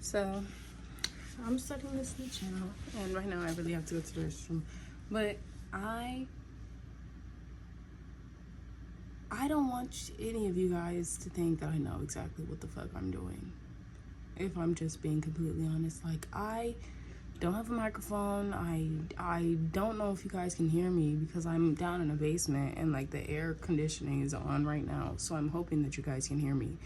So I'm starting this new channel, and right now I really have to go to the restroom. But I don't want any of you guys to think that I know exactly what the fuck I'm doing. If I'm just being completely honest, like, I don't have a microphone. I don't know if you guys can hear me because I'm down in a basement and like the air conditioning is on right now. So I'm hoping that you guys can hear me.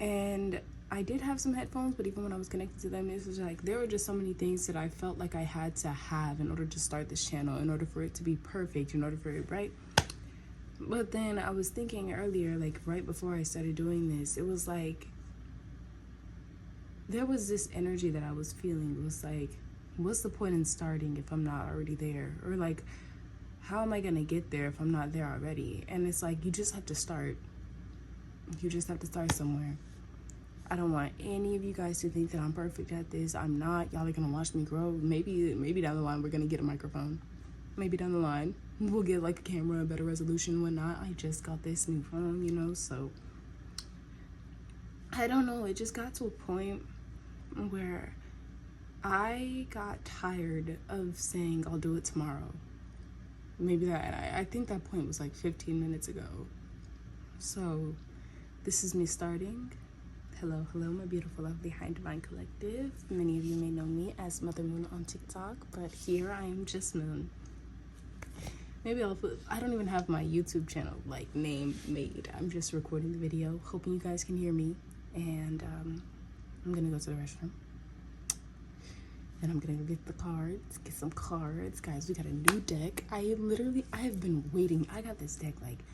And I did have some headphones, but even when I was connected to them, it was like there were just so many things that I felt like I had to have in order to start this channel, in order for it to be perfect, in order for it, right? But then I was thinking earlier, like right before I started doing this, it was like there was this energy that I was feeling. It was like, what's the point in starting if I'm not already there? Or like, how am I gonna get there if I'm not there already? And it's like, you just have to start. You just have to start somewhere. I don't want any of you guys to think that I'm perfect at this. I'm not. Y'all are gonna watch me grow. Maybe down the line we're gonna get a microphone. Maybe down the line we'll get like a camera, a better resolution and whatnot. I just got this new phone, you know, so I don't know. It just got to a point where I got tired of saying I'll do it tomorrow. Maybe that, I think that point was like 15 minutes ago. So this is me starting. Hello, my beautiful, lovely High Divine Collective. Many of you may know me as Mother Moon on TikTok, but here I am, just Moon. Maybe I don't even have my YouTube channel like name made. I'm just recording the video, hoping you guys can hear me. And I'm gonna go to the restroom. And I'm gonna get the cards, get some cards. Guys, we got a new deck. I have been waiting. I got this deck like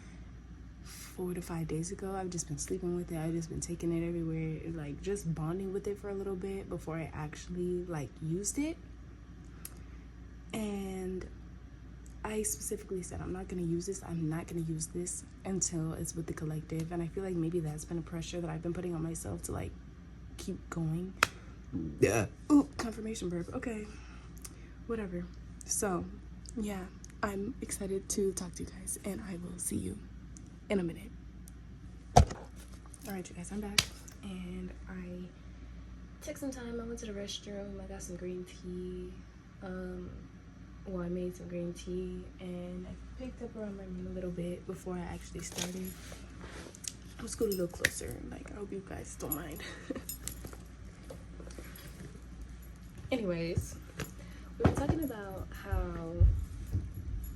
4 to 5 days ago. I've just been sleeping with it. I've just been taking it everywhere, like just bonding with it for a little bit before I actually like used it. And I specifically said I'm not gonna use this. I'm not gonna use this until it's with the collective. And I feel like maybe that's been a pressure that I've been putting on myself to like keep going. Yeah. Ooh, confirmation burp. Okay. Whatever. So yeah, I'm excited to talk to you guys, and I will see you in a minute. All right, you guys, I'm back, and I took some time. I went to the restroom. I got some green tea. I made some green tea, and I picked up around my room a little bit before I actually started. I'll scoot a little closer. Like, I hope you guys don't mind. Anyways, we were talking about how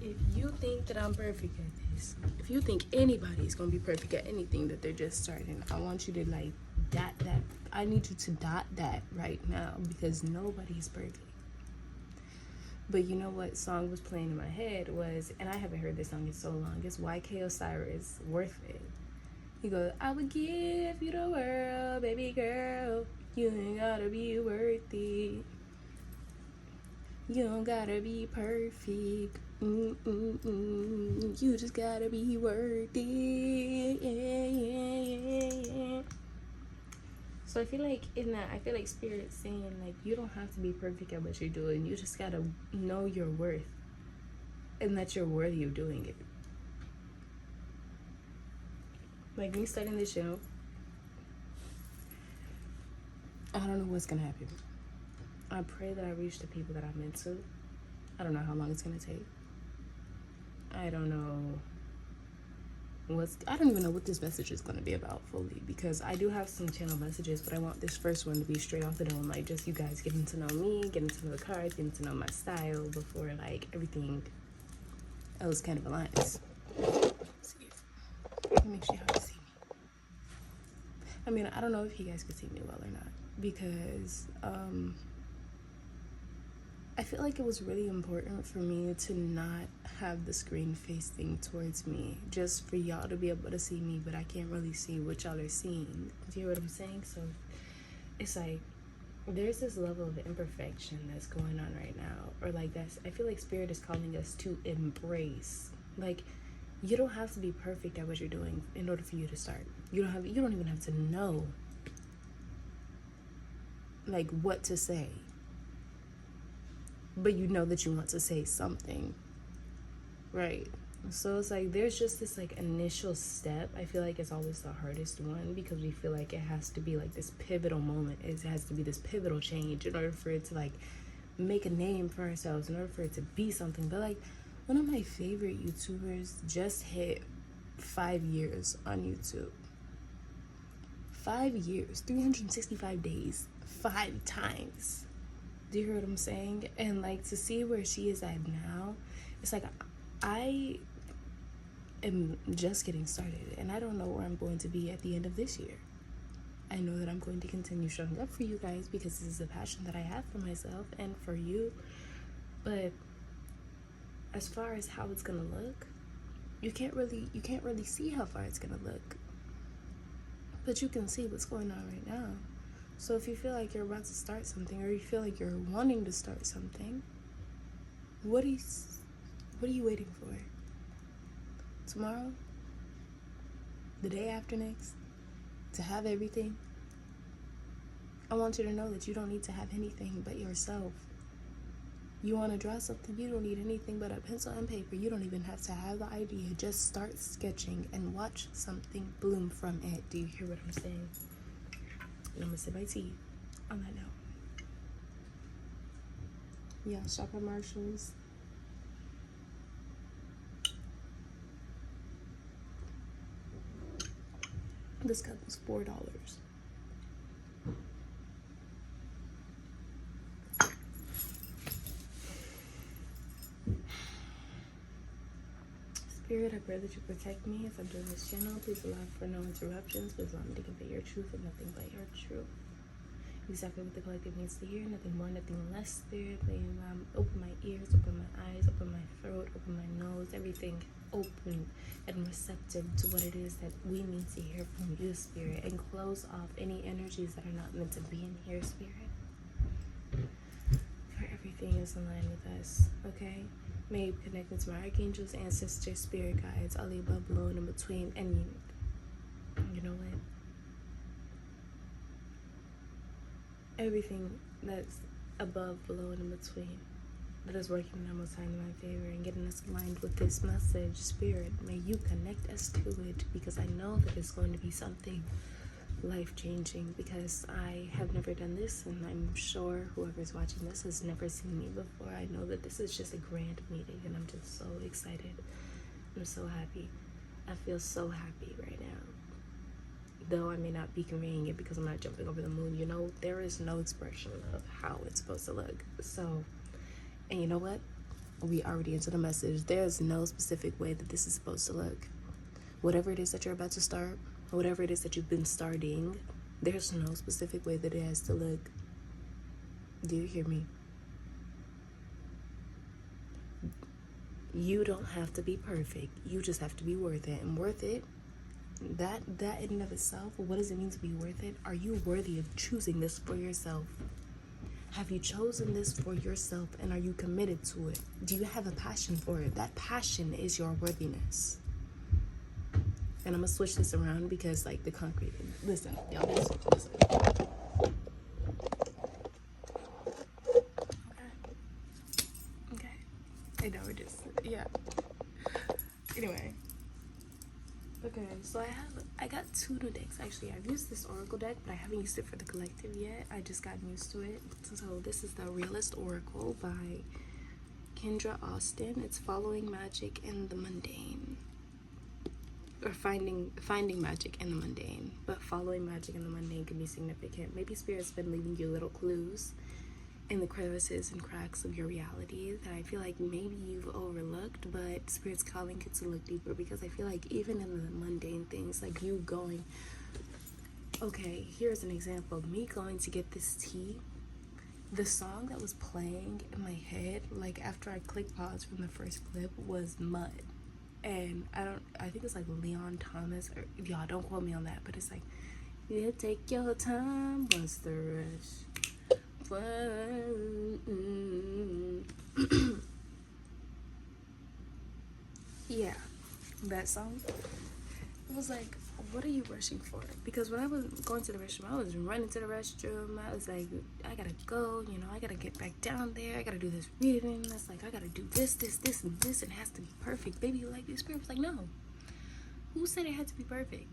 if you think that I'm perfect at this, if you think anybody's gonna be perfect at anything that they're just starting, I want you to like dot that. I need you to dot that right now, because nobody's perfect. But you know what song was playing in my head was, and I haven't heard this song in so long, it's YK Osiris, Worth It. He goes, I would give you the world, baby girl. You ain't gotta be worthy. You don't gotta be perfect. You just gotta be worthy. Yeah. So I feel like in that, I feel like Spirit's saying like you don't have to be perfect at what you're doing. You just gotta know your worth, and that you're worthy of doing it. Like me starting this show, I don't know what's gonna happen. I pray that I reach the people that I'm meant to. I don't know how long it's gonna take. I don't even know what this message is gonna be about fully, because I do have some channel messages, but I want this first one to be straight off the dome, like just you guys getting to know me, getting to know the cards, getting to know my style before like everything else kind of aligns. Let me make sure y'all can see me. I mean, I don't know if you guys can see me well or not, because I feel like it was really important for me to not have the screen facing towards me, just for y'all to be able to see me, but I can't really see what y'all are seeing. Do you hear what I'm saying? So it's like there's this level of imperfection that's going on right now, or like I feel like Spirit is calling us to embrace. Like, you don't have to be perfect at what you're doing in order for you to start. You don't even have to know like what to say, but you know that you want to say something, right? So it's like there's just this like initial step. I feel like it's always the hardest one because we feel like it has to be like this pivotal moment. It has to be this pivotal change in order for it to like make a name for ourselves, in order for it to be something. But like one of my favorite YouTubers just hit 5 years on YouTube. 5 years, 365 days, 5 times. Do you hear what I'm saying? And like to see where she is at now, it's like I am just getting started and I don't know where I'm going to be at the end of this year. I know that I'm going to continue showing up for you guys because this is a passion that I have for myself and for you. But as far as how it's gonna look, you can't really see how far it's gonna look. But you can see what's going on right now. So if you feel like you're about to start something, or you feel like you're wanting to start something, what are you waiting for? Tomorrow? The day after next? To have everything? I want you to know that you don't need to have anything but yourself. You want to draw something, you don't need anything but a pencil and paper. You don't even have to have the idea. Just start sketching and watch something bloom from it. Do you hear what I'm saying? And I'm going to sip my tea on that note. Yeah, shop at Marshall's. This cup was $4. Spirit, I pray that you protect me as I'm doing this channel. Please allow for no interruptions. Please allow me to convey your truth and nothing but your truth. Exactly what the collective needs to hear, nothing more, nothing less. Spirit, may you open my ears, open my eyes, open my throat, open my nose, everything open and receptive to what it is that we need to hear from you, Spirit, and close off any energies that are not meant to be in here, Spirit. For everything is in line with us, okay? May you connect me to my archangels, ancestors, spirit guides, all the above, below, and in between, and you know what? Everything that's above, below, and in between that is working in our most high in my favor and getting us aligned with this message, Spirit, may you connect us to it, because I know that it's going to be something life-changing, because I have never done this, and I'm sure whoever's watching this has never seen me before. I know that this is just a grand meeting, and I'm just so excited. I'm so happy. I feel so happy right now. Though I may not be conveying it because I'm not jumping over the moon, you know, there is no expression of how it's supposed to look. So, and you know what? We already into the message. There's no specific way that this is supposed to look. Whatever it is that you're about to start, whatever it is that you've been starting, there's no specific way that it has to look. Do you hear me? You don't have to be perfect. You just have to be worth it. And worth it, that in and of itself, what does it mean to be worth it? Are you worthy of choosing this for yourself? Have you chosen this for yourself, and are you committed to it? Do you have a passion for it? That passion is your worthiness. And I'm gonna switch this around because, like, the concrete. Listen, y'all. Listen. Okay. I know we're just, yeah. Anyway. Okay, so I got 2 new decks. Actually, I've used this Oracle deck, but I haven't used it for the collective yet. I just got used to it. So this is the Realist Oracle by Kendra Austin. It's following magic in the mundane. Or finding magic in the mundane. But following magic in the mundane can be significant. Maybe Spirit's been leaving you little clues in the crevices and cracks of your reality that I feel like maybe you've overlooked, but Spirit's calling you to look deeper, because I feel like even in the mundane things, like you going, okay, here's an example of me going to get this tea. The song that was playing in my head, like after I clicked pause from the first clip, was Mud. And I think it's like Leon Thomas, or y'all don't quote me on that, but it's like, you take your time, what's the rush? Yeah, that song. It was like, what are you rushing for? Because when I was going to the restroom, I was running to the restroom. I was like, I gotta go, you know, I gotta get back down there. I gotta do this reading. That's like, I gotta do this, and this. It has to be perfect. Baby, you like this? Spirit was like, no. Who said it had to be perfect?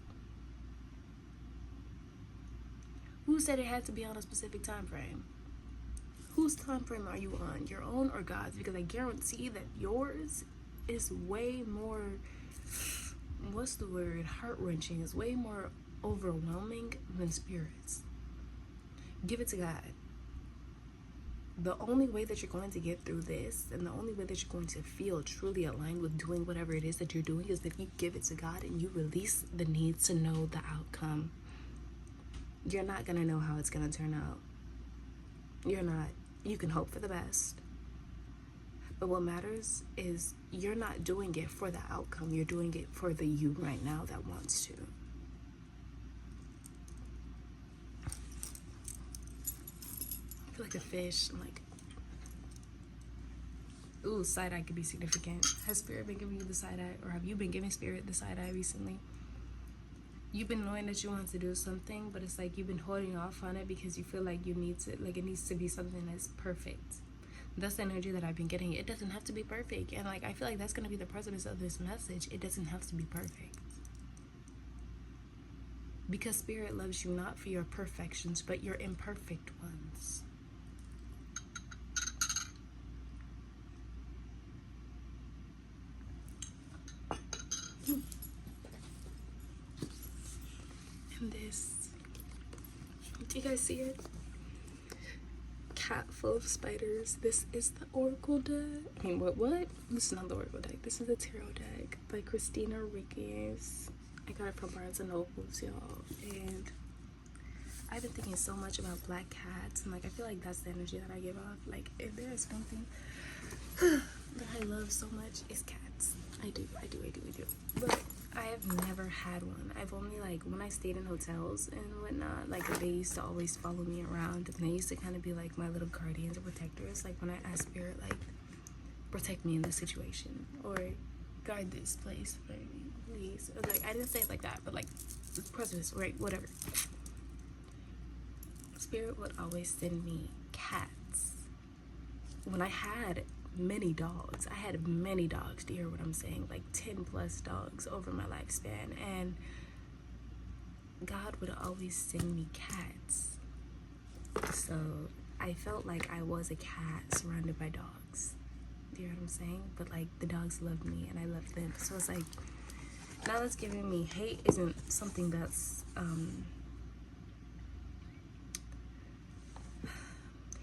Who said it had to be on a specific time frame? Whose time frame are you on? Your own or God's? Because I guarantee that yours is way more, what's the word, heart-wrenching, is way more overwhelming than Spirit's. Give it to God. The only way that you're going to get through this, and the only way that you're going to feel truly aligned with doing whatever it is that you're doing, is if you give it to God and you release the need to know the outcome. You're not going to know how it's going to turn out. You're not. You can hope for the best. But what matters is you're not doing it for the outcome. You're doing it for the you right now that wants to. I feel like a fish. I'm like, ooh, side eye could be significant. Has Spirit been giving you the side eye? Or have you been giving Spirit the side eye recently? You've been knowing that you want to do something, but it's like you've been holding off on it because you feel like you need to, like it needs to be something that's perfect. That's the energy that I've been getting. It doesn't have to be perfect. And like, I feel like that's going to be the purpose of this message. It doesn't have to be perfect. Because Spirit loves you not for your perfections, but your imperfect ones. And this, do you guys see it? Cat full of spiders. This is the Oracle deck. I mean, what? This is not the Oracle deck. This is the Tarot deck by Christina Rickes. I got it from Barnes & Nobles, y'all. And I've been thinking so much about black cats. And, like, I feel like that's the energy that I give off. Like, if there is something that I love so much, it's cats. I do. But I have never had one. I've only, like, when I stayed in hotels and whatnot, like, they used to always follow me around, and they used to kind of be like my little guardians or protectors. Like, when I asked Spirit, like, protect me in this situation, or guard this place for me, please. I was like, I didn't say it like that, but like, presence, right? Whatever. Spirit would always send me cats. When I had many dogs, do you hear what I'm saying? Like 10 plus dogs over my lifespan, and God would always send me cats. So I felt like I was a cat surrounded by dogs. Do you know what I'm saying? But like, the dogs loved me and I loved them. So it's like, now that's giving me hate isn't something that's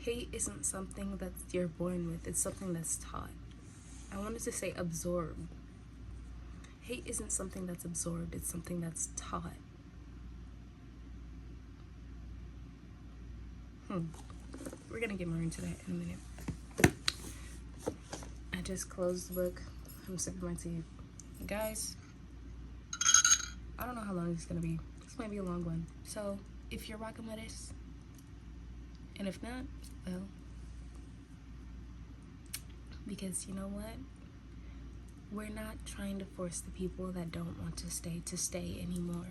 hate isn't something that you're born with. It's something that's taught. I wanted to say absorbed. Hate isn't something that's absorbed. It's something that's taught. We're gonna get more into that in a minute. I just closed the book. I'm sipping my tea. Guys, I don't know how long this is gonna be. This might be a long one. So if you're rocking with us, and if not, well, because you know what? We're not trying to force the people that don't want to stay anymore.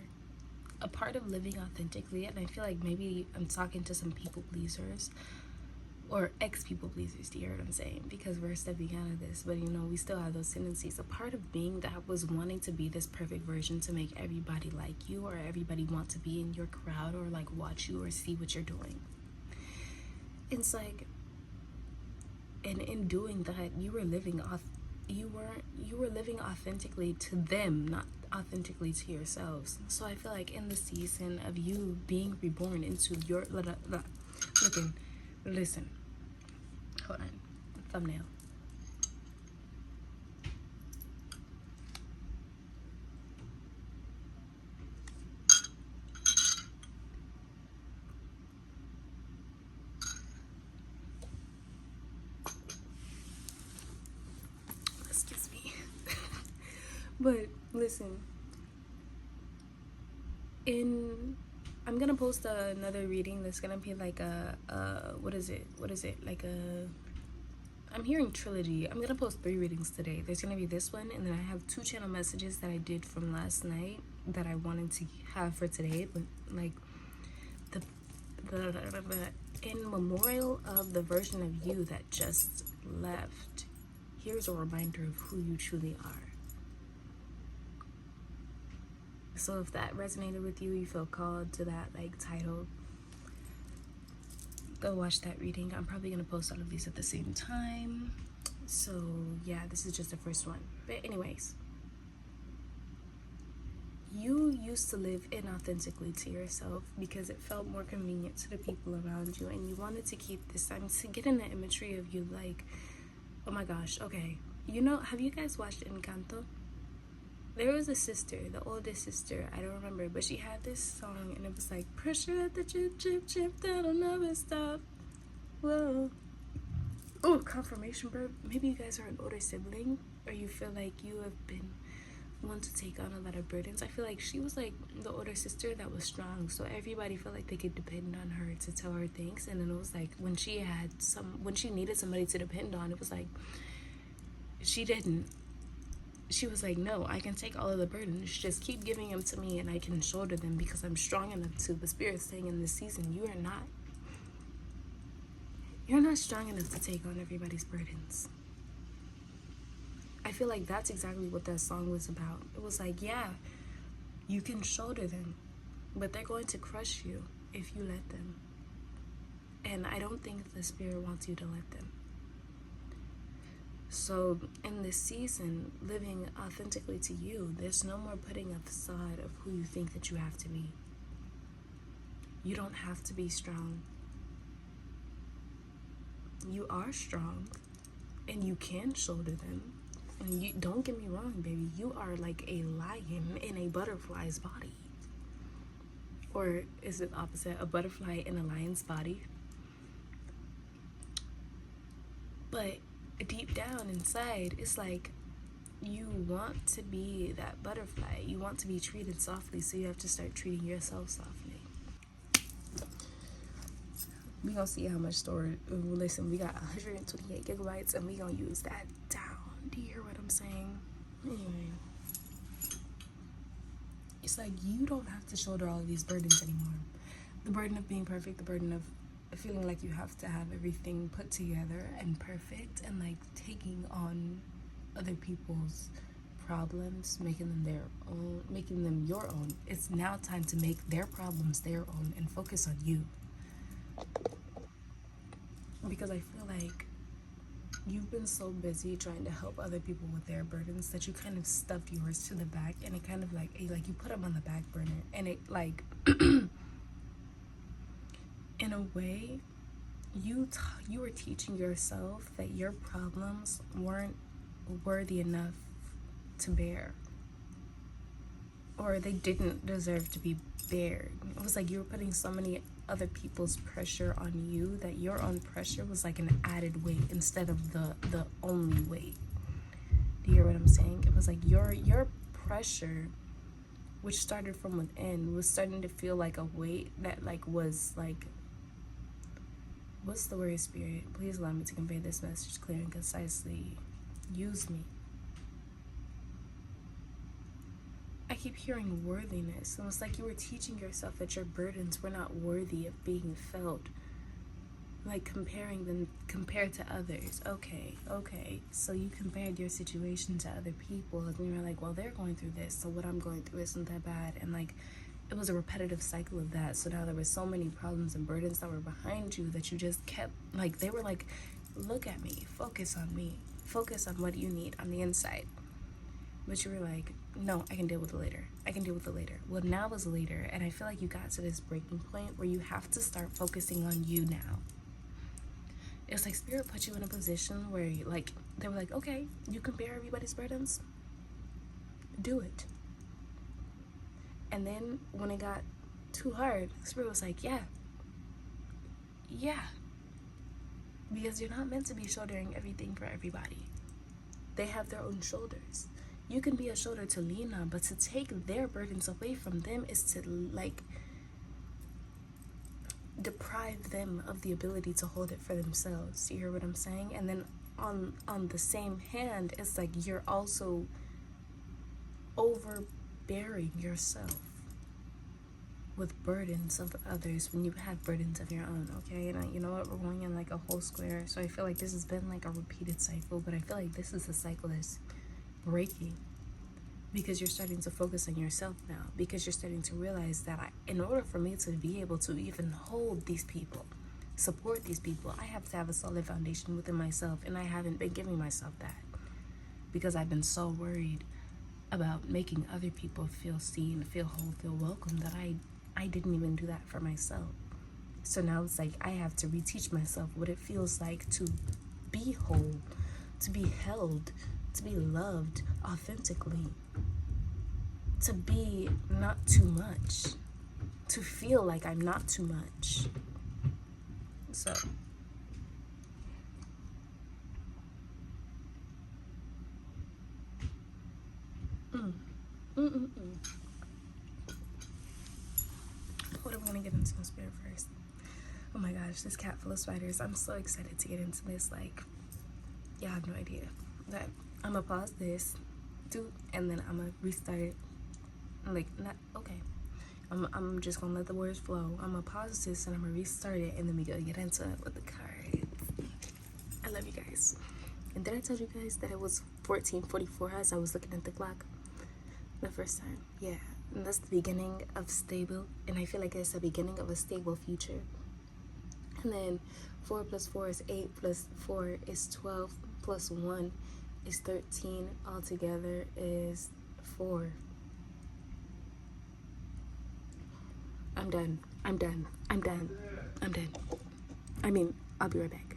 A part of living authentically, and I feel like maybe I'm talking to some people pleasers or ex-people pleasers, do you hear what I'm saying? Because we're stepping out of this, but you know, we still have those tendencies. A part of being that was wanting to be this perfect version to make everybody like you, or everybody want to be in your crowd, or like watch you or see what you're doing. It's like, and in doing that, you were living authentically to them, not authentically to yourselves. So I feel like in the season of you being reborn into your listen, hold on, thumbnail. Excuse me. But listen, I'm gonna post another reading that's gonna be like what is it like a, I'm hearing trilogy. I'm gonna post 3 readings today. There's gonna be this one, and then I have 2 channel messages that I did from last night that I wanted to have for today, but like the in memorial of the version of you that just left, here's a reminder of who you truly are. So if that resonated with you, you feel called to that like title, go watch that reading. I'm probably gonna post all of these at the same time. So yeah, this is just the first one. But anyways, you used to live inauthentically to yourself because it felt more convenient to the people around you, and you wanted to keep this. I'm to get in the imagery of you like, oh my gosh, okay. You know, have you guys watched Encanto? There was a sister, the oldest sister, I don't remember, but she had this song and it was like, pressure at the chip, chip, chip, that'll never stop. Whoa. Oh, confirmation, bro. Maybe you guys are an older sibling, or you feel like you have been one to take on a lot of burdens. I feel like she was like the older sister that was strong, so everybody felt like they could depend on her to tell her things. And then it was like when she needed somebody to depend on, it was like she didn't. She was like, no, I can take all of the burdens, just keep giving them to me and I can shoulder them because I'm strong enough to. The Spirit's saying in this season, you are not. You're not strong enough to take on everybody's burdens. I feel like that's exactly what that song was about. It was like, yeah, you can shoulder them, but they're going to crush you if you let them. And I don't think the Spirit wants you to let them. So in this season, living authentically to you, there's no more putting a facade of who you think that you have to be. You don't have to be strong. You are strong, and you can shoulder them. And you don't get me wrong, baby. You are like a lion in a butterfly's body. Or is it opposite? A butterfly in a lion's body. But deep down inside, it's like you want to be that butterfly. You want to be treated softly, so you have to start treating yourself softly. We gonna see how much storage. Listen, we got 128 gigabytes, and we gonna use that down. Do you hear what I'm saying? Anyway, it's like you don't have to shoulder all of these burdens anymore. The burden of being perfect, the burden of feeling like you have to have everything put together and perfect, and like taking on other people's problems, making them their own, making them your own. It's now time to make their problems their own and focus on you. Because I feel like you've been so busy trying to help other people with their burdens that you kind of stuffed yours to the back, and it kind of like you put them on the back burner, and it like in a way you were teaching yourself that your problems weren't worthy enough to bear, or they didn't deserve to be bared. It was like you were putting so many other people's pressure on you that your own pressure was like an added weight instead of the only weight. Do you hear what I'm saying? It was like your pressure, which started from within, was starting to feel like a weight that like was like, what's the word, Spirit? Please allow me to convey this message clear and concisely. Use me. I keep hearing worthiness. It was like you were teaching yourself that your burdens were not worthy of being felt. Like compared to others. Okay. So you compared your situation to other people, and you were like, well, they're going through this, so what I'm going through isn't that bad. And like, it was a repetitive cycle of that. So now there were so many problems and burdens that were behind you that you just kept, like, they were like, look at me, focus on me, focus on what you need on the inside. But you were like, no, I can deal with it later. Well, now is later, and I feel like you got to this breaking point where you have to start focusing on you now. It's like Spirit put you in a position where like they were like, okay, you can bear everybody's burdens, do it. And then when it got too hard, Spirit was like, yeah, because you're not meant to be shouldering everything for everybody. They have their own shoulders. You can be a shoulder to lean on, but to take their burdens away from them is to like deprive them of the ability to hold it for themselves. You hear what I'm saying? And then on the same hand, it's like you're also bearing yourself with burdens of others when you have burdens of your own, okay? And you know what, we're going in like a whole square, so I feel like this has been like a repeated cycle, but I feel like this is a cycle that's breaking, because you're starting to focus on yourself now, because you're starting to realize that in order for me to be able to even hold these people, support these people, I have to have a solid foundation within myself, and I haven't been giving myself that, because I've been so worried about making other people feel seen, feel whole, feel welcome, that I didn't even do that for myself. So now it's like I have to reteach myself what it feels like to be whole, to be held, to be loved authentically, to be not too much, to feel like I'm not too much. So what are we gonna get into in spirit first? Oh my gosh, this cat full of spiders. I'm so excited to get into this. Like, y'all have no idea. That I'm gonna pause this, and then I'm gonna restart it. Like, not okay. I'm just gonna let the words flow. I'm gonna pause this and I'm gonna restart it, and then we gonna get into it with the cards. I love you guys. And did I tell you guys that it was 14:44 as I was looking at the clock the first time? Yeah. And that's the beginning of stable, and I feel like it's the beginning of a stable future. And then 4 plus 4 is 8, plus 4 is 12, plus 1 is 13. Altogether is 4. I'm done. I'm done. I'm done. I'm done. I mean, I'll be right back.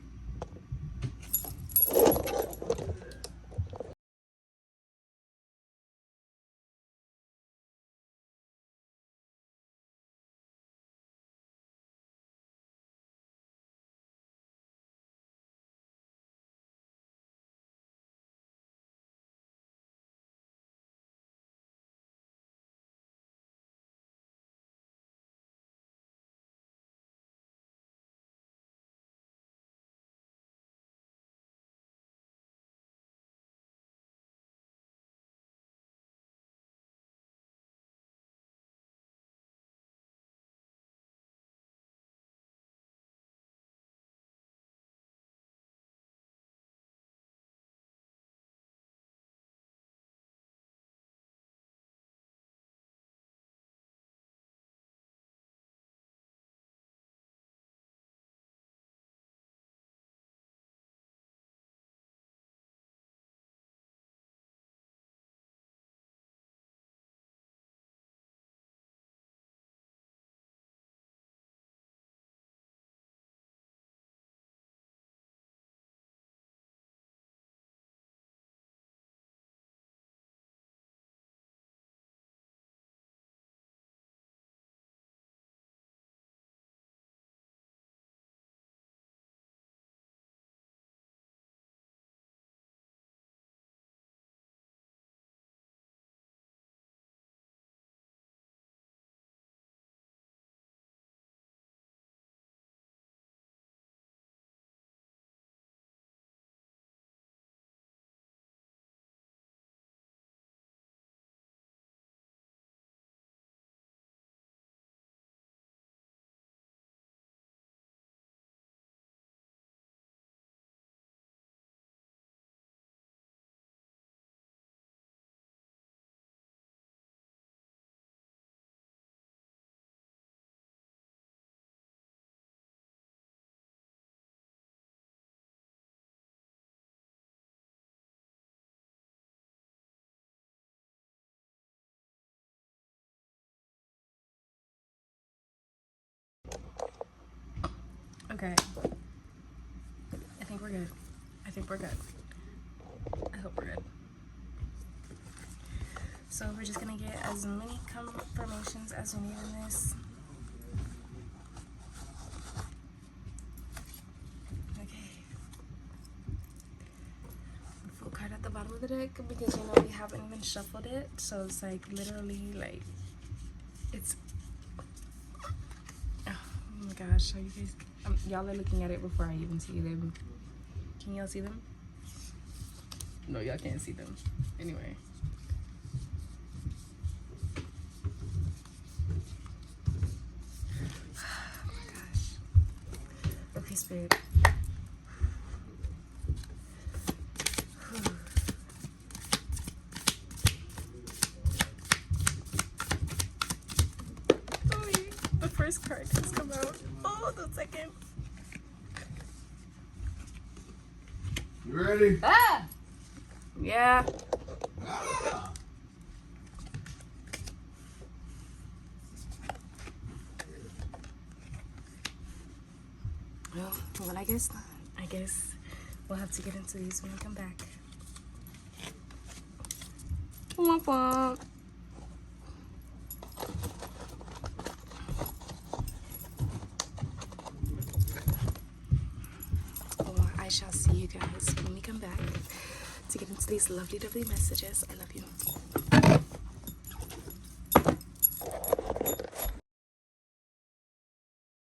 Okay. I think we're good. I think we're good. I hope we're good. So we're just gonna get as many confirmations as we need in this. Okay. Full card at the bottom of the deck, because you know we haven't even shuffled it, so it's like literally like it's. Oh my gosh! Are you guys? Y'all are looking at it before I even see them. Can y'all see them? No, y'all can't see them. Anyway. Spirit. Oh, the first card has come out. Oh, the second. You ready? Ah! Yeah. Ah. Well, I guess we'll have to get into these when we come back. Womp womp. Or I shall see you guys when we come back to get into these lovely, lovely messages. I love you.